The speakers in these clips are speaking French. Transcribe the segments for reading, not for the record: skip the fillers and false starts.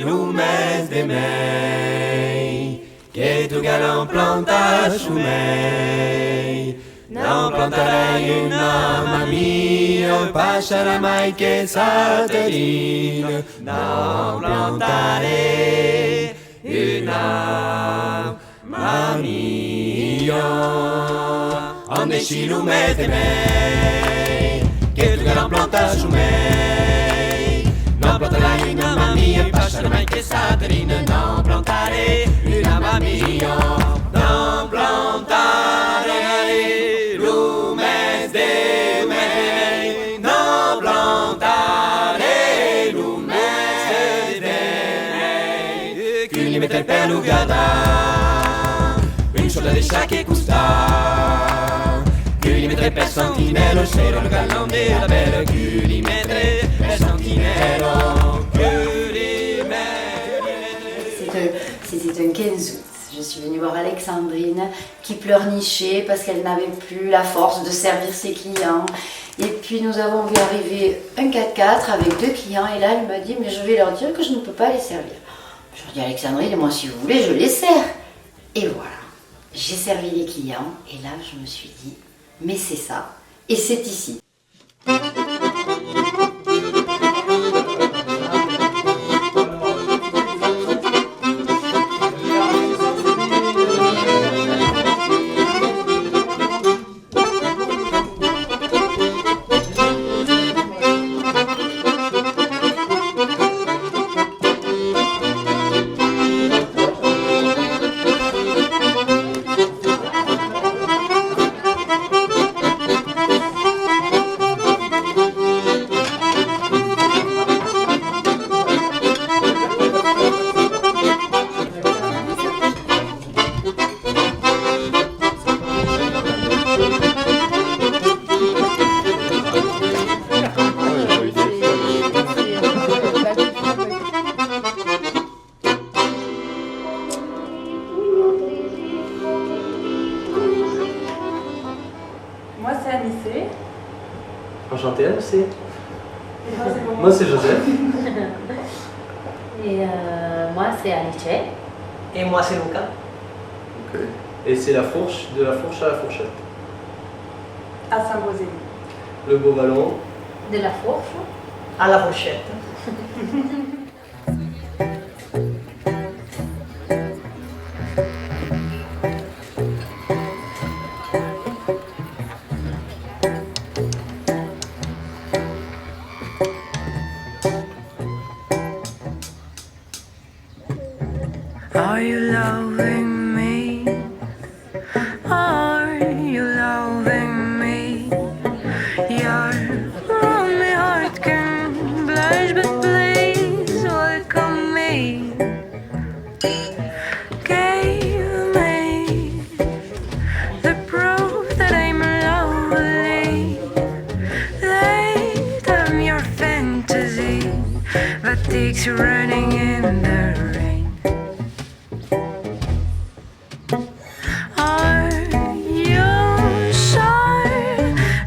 Lumes de mei, que tu galant plantas mei. Não plantarei una mamia, passará mai que salterina. Não plantarei una mamia. Onde si lumes de mei, que tu galant plantas mei. Não plantarei una mamia, passará mai que salterina. Não plantarei una mamia. Não plantarei lumes de mei. Não plantarei lumes de mei. Che li mette il pelo gada, une chose à deixar que custar. Que li mette per sentinello, c'era le galant de la belle. Que li mette per sentinello, que li mette. C'était un 15 août. Je suis venue voir Alexandrine qui pleurnichait parce qu'elle n'avait plus la force de servir ses clients. Et puis nous avons vu arriver un 4x4 avec 2 clients et là elle m'a dit mais je vais leur dire que je ne peux pas les servir. Je leur ai dit Alexandrine, moi si vous voulez je les sers. Et voilà, j'ai servi les clients et là je me suis dit mais c'est ça et c'est ici. Moi c'est Anissé. Enchanté Anissé. Moi c'est Joseph. Et moi c'est Alice. Et moi c'est Luca. Ok. Et c'est la fourche, de la fourche à la fourchette. À Saint-Rosélie. Le beau ballon. De la fourche. À la fourchette. Are you loving me? Are you loving me? Your lonely heart can blush, but please welcome me. Give me the proof that I'm lovely. Light up your fantasy that takes you running in the rain. Are you sure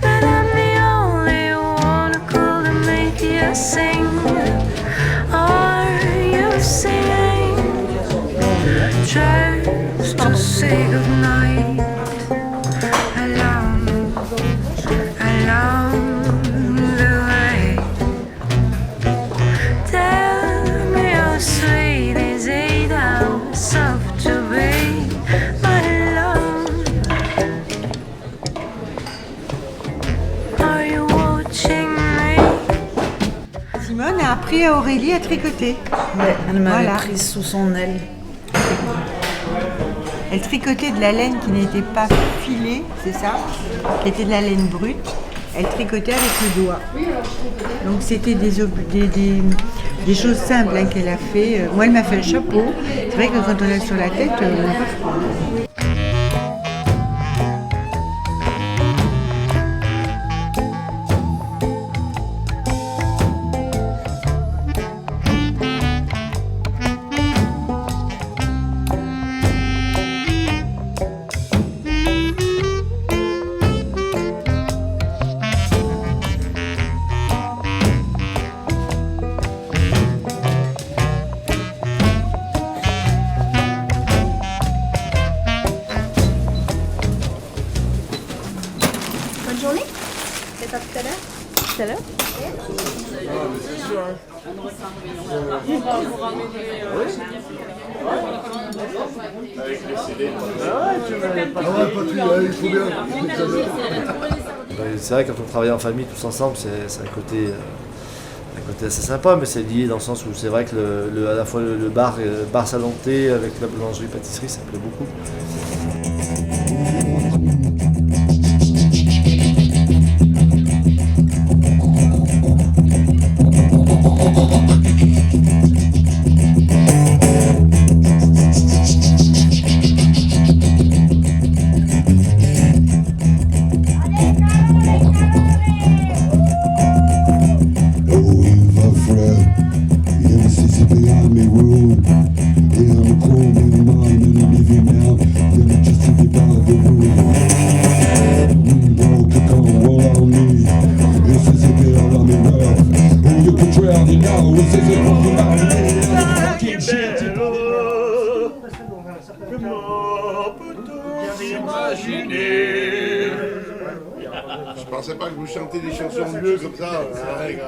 that I'm the only one who could make you sing? Are you singing just to say goodnight? Along the way. Tell me how sweet is it, how soft to be. Simone a appris à Aurélie à tricoter. Ouais, elle m'avait Voilà. prise sous son aile. Elle tricotait de la laine qui n'était pas filée, c'est ça, qui était de la laine brute. Elle tricotait avec le doigt. Donc c'était des choses simples hein, qu'elle a fait. Moi, elle m'a fait un chapeau. C'est vrai que quand on l'a sur la tête, tout à l'heure? Tout à l'heure? C'est vrai, quand on travaille en famille tous ensemble, c'est un côté assez sympa, mais c'est lié dans le sens où c'est vrai que à la fois le bar salon de thé avec la boulangerie-pâtisserie, ça me plaît beaucoup. Je pensais pas que vous chantez des chansons bleues comme ça. Ouais,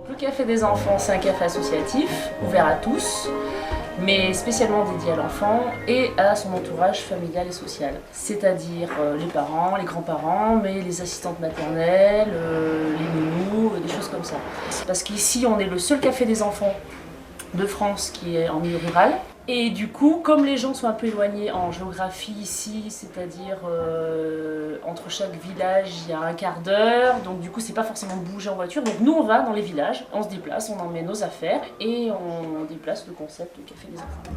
Le Café des enfants, c'est un café associatif, ouvert à tous, mais spécialement dédié à l'enfant et à son entourage familial et social. C'est-à-dire les parents, les grands-parents, mais les assistantes maternelles, les nounous, des choses comme ça. Parce qu'ici, on est le seul café des enfants de France qui est en milieu rural. Et du coup, comme les gens sont un peu éloignés en géographie ici, c'est-à-dire entre chaque village il y a un quart d'heure, donc du coup c'est pas forcément bouger en voiture, donc nous on va dans les villages, on se déplace, on emmène nos affaires et on déplace le concept de café des enfants.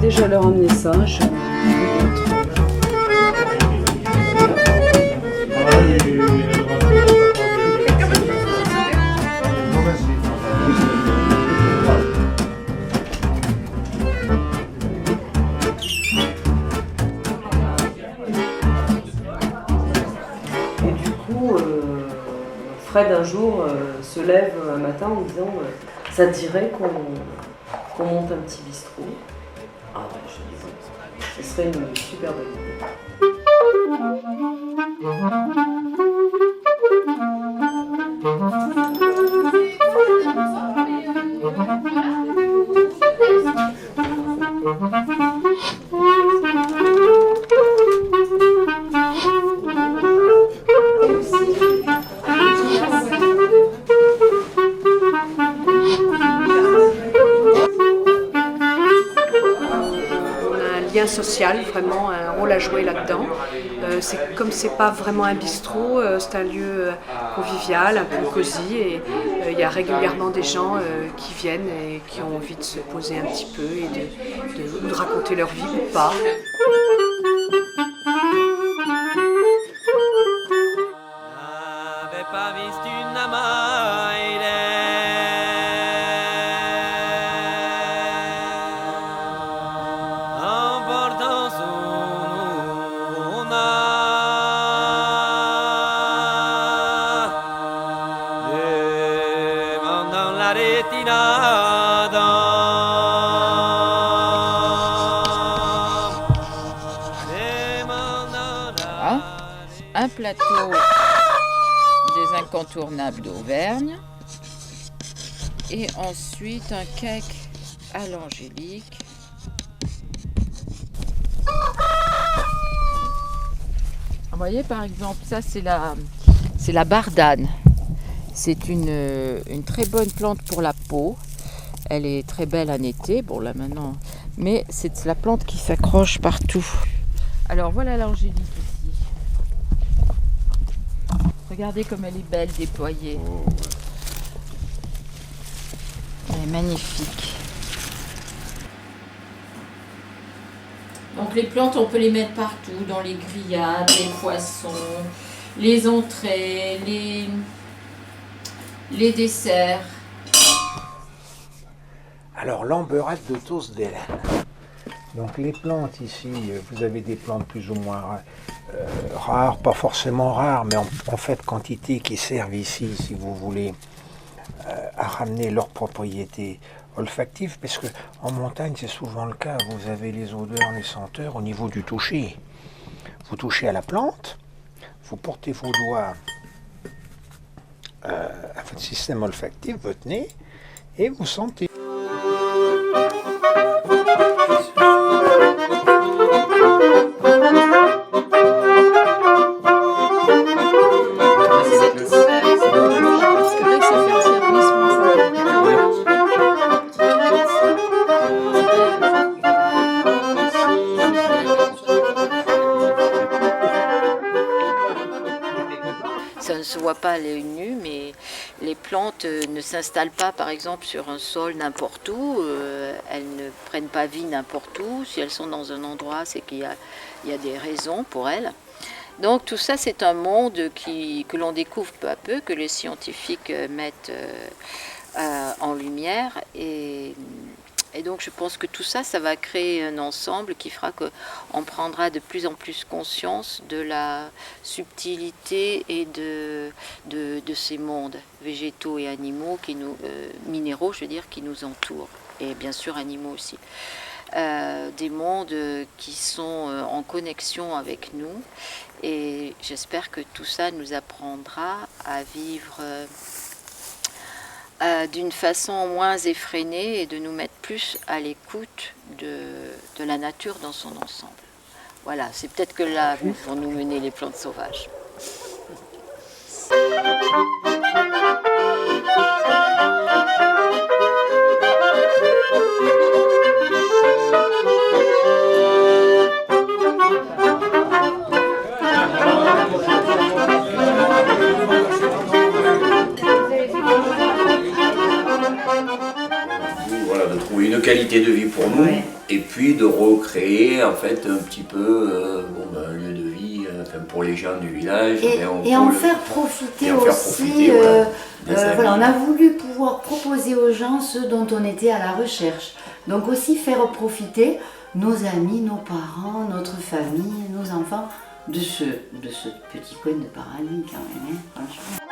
Déjà leur emmener ça, Et du coup, Fred un jour se lève un matin en disant ça te dirait qu'on monte un petit bistrot. Ah ouais, je dis, ce serait une super bonne idée. Social, vraiment un rôle à jouer là-dedans. Comme c'est pas vraiment un bistrot, c'est un lieu convivial, un peu cosy et il y a régulièrement des gens qui viennent et qui ont envie de se poser un petit peu et de raconter leur vie ou pas. pas visto una mai en portant son nom demandant la retinada. Un plateau des incontournables d'Auvergne et ensuite un cake à l'angélique. Vous voyez par exemple, ça c'est la bardane. C'est une très bonne plante pour la peau. Elle est très belle en été, bon là maintenant, mais c'est la plante qui s'accroche partout. Alors voilà l'angélique ici. Regardez comme elle est belle déployée. Elle est magnifique. Donc les plantes, on peut les mettre partout, dans les grillades, les poissons, les entrées, les desserts. Alors l'embeurade de toast d'Hélène. Donc les plantes ici, vous avez des plantes plus ou moins rares, pas forcément rares, mais en fait quantité qui servent ici, si vous voulez, à ramener leurs propriétés olfactives, parce que en montagne c'est souvent le cas, vous avez les odeurs, les senteurs au niveau du toucher. Vous touchez à la plante, vous portez vos doigts à votre système olfactif, votre nez, et vous sentez. Ça ne se voit pas à l'œil nu, mais les plantes ne s'installent pas par exemple sur un sol n'importe où, elles ne prennent pas vie n'importe où. Si elles sont dans un endroit, c'est qu'il y a des raisons pour elles. Donc tout ça, c'est un monde que l'on découvre peu à peu, que les scientifiques mettent en lumière. Et donc je pense que tout ça, ça va créer un ensemble qui fera qu'on prendra de plus en plus conscience de la subtilité et de ces mondes végétaux et animaux, minéraux je veux dire, qui nous entourent, et bien sûr animaux aussi. Des mondes qui sont en connexion avec nous, et j'espère que tout ça nous apprendra à vivre d'une façon moins effrénée et de nous mettre plus à l'écoute de la nature dans son ensemble. Voilà, c'est peut-être que là vont nous mener les plantes sauvages. Voilà, de trouver une qualité de vie pour nous, et puis de recréer en fait un petit peu un lieu de vie pour les gens du village. Et en faire profiter aussi. Voilà, on a voulu pouvoir proposer aux gens ce dont on était à la recherche. Donc aussi faire profiter nos amis, nos parents, notre famille, nos enfants de ce petit coin de paradis quand même, hein, franchement.